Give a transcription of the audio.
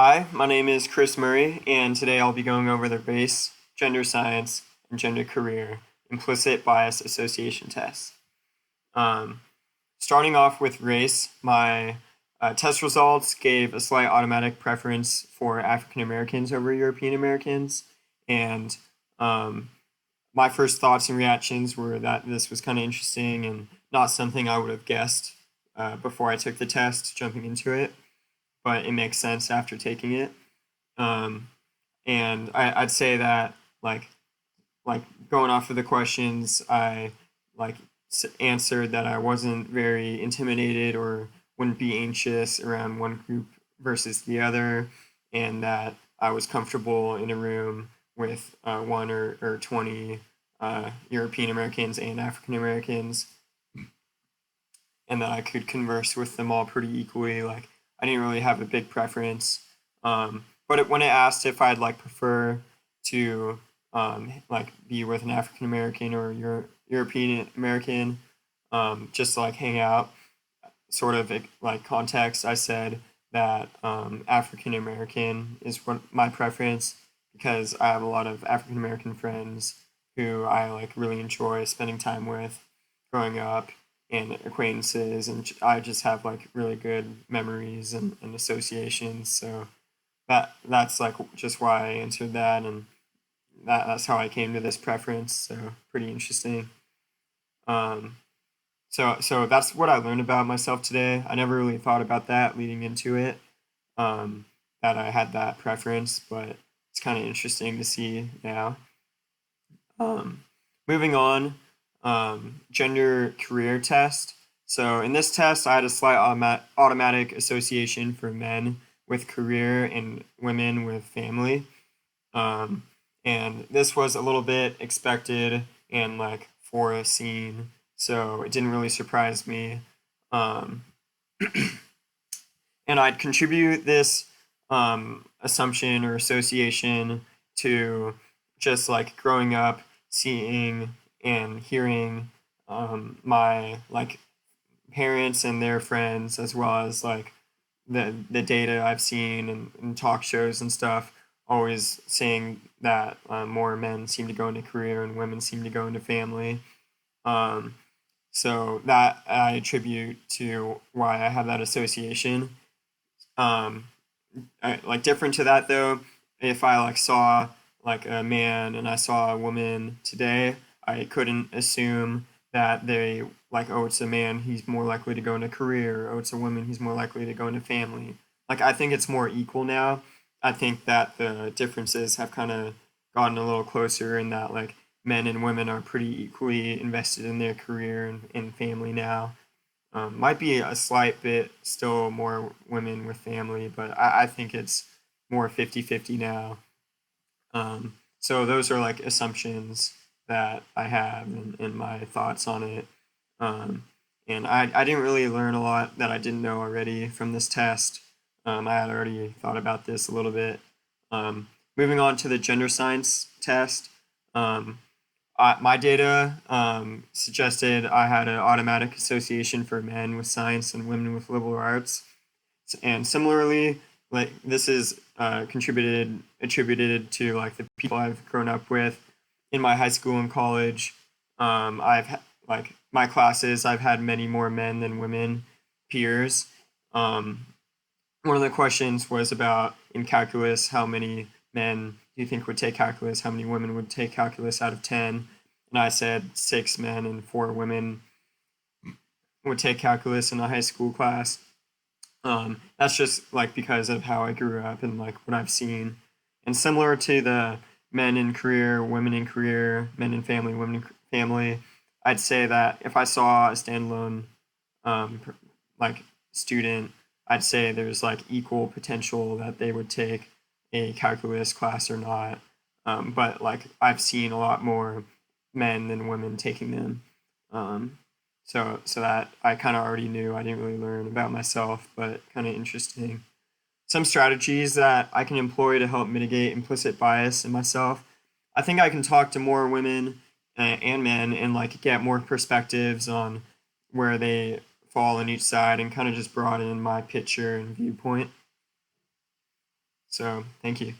Hi, my name is Chris Murray, and today I'll be going over the race, gender science, and gender career implicit bias association tests. Um, Starting off with race, my test results gave a slight automatic preference for African Americans over European Americans, and um, my first thoughts and reactions were that this was kind of interesting and not something I would have guessed before I took the test, jumping into it, but it makes sense after taking it. Um, and I'd say that like like going off of the questions, I like answered that I wasn't very intimidated or wouldn't be anxious around one group versus the other, and that I was comfortable in a room with one or 20 European Americans and African Americans, and that I could converse with them all pretty equally. Like I didn't really have a big preference. When it asked if I'd like prefer to like be with an African American or European American, just to like hang out, sort of like context, I said that African American is what my preference because I have a lot of African American friends who I like really enjoy spending time with growing up and acquaintances, and I just have like really good memories and associations. So that's like just why I answered that, and that's how I came to this preference. So pretty interesting. Um, so that's what I learned about myself today. I never really thought about that leading into it, um, that I had that preference, but it's kind of interesting to see now. Um, Moving on, gender career test. So in this test, I had a slight automatic association for men with career and women with family. Um, and this was a little bit expected and like foreseen, so it didn't really surprise me. Um, and I'd contribute this assumption or association to just like growing up, seeing and hearing my like parents and their friends, as well as like the data I've seen and talk shows and stuff, always saying that more men seem to go into career and women seem to go into family. Um, so that I attribute to why I have that association. Um, like different to that though, if I like saw like a man and I saw a woman today, I couldn't assume that they like, oh, it's a man, he's more likely to go into career. Oh, it's a woman, he's more likely to go into family. Like I think it's more equal now. I think that the differences have kind of gotten a little closer in that like men and women are pretty equally invested in their career and family now. Might be a slight bit still more women with family, but I think it's more 50-50 now. So those are like assumptions that I have and my thoughts on it. Um, and I didn't really learn a lot that I didn't know already from this test. I had already thought about this a little bit. Um, Moving on to the gender science test. Um, my data suggested I had an automatic association for men with science and women with liberal arts. And similarly, like this is contributed attributed to like the people I've grown up with in my high school and college. Like my classes, I've had many more men than women peers. Um, One of the questions was about in calculus, how many men do you think would take calculus? How many women would take calculus out of 10? And I said 6 men and 4 women would take calculus in a high school class. That's just like because of how I grew up and like what I've seen. And similar to the men in career, women in career, men in family, women in family, I'd say that if I saw a standalone um, like student, I'd say there's like equal potential that they would take a calculus class or not. But like I've seen a lot more men than women taking them. Um, so that I kind of already knew. I didn't really learn about myself, but kind of interesting. Some strategies that I can employ to help mitigate implicit bias in myself. I think I can talk to more women and men and like get more perspectives on where they fall on each side and kind of just broaden my picture and viewpoint. So thank you.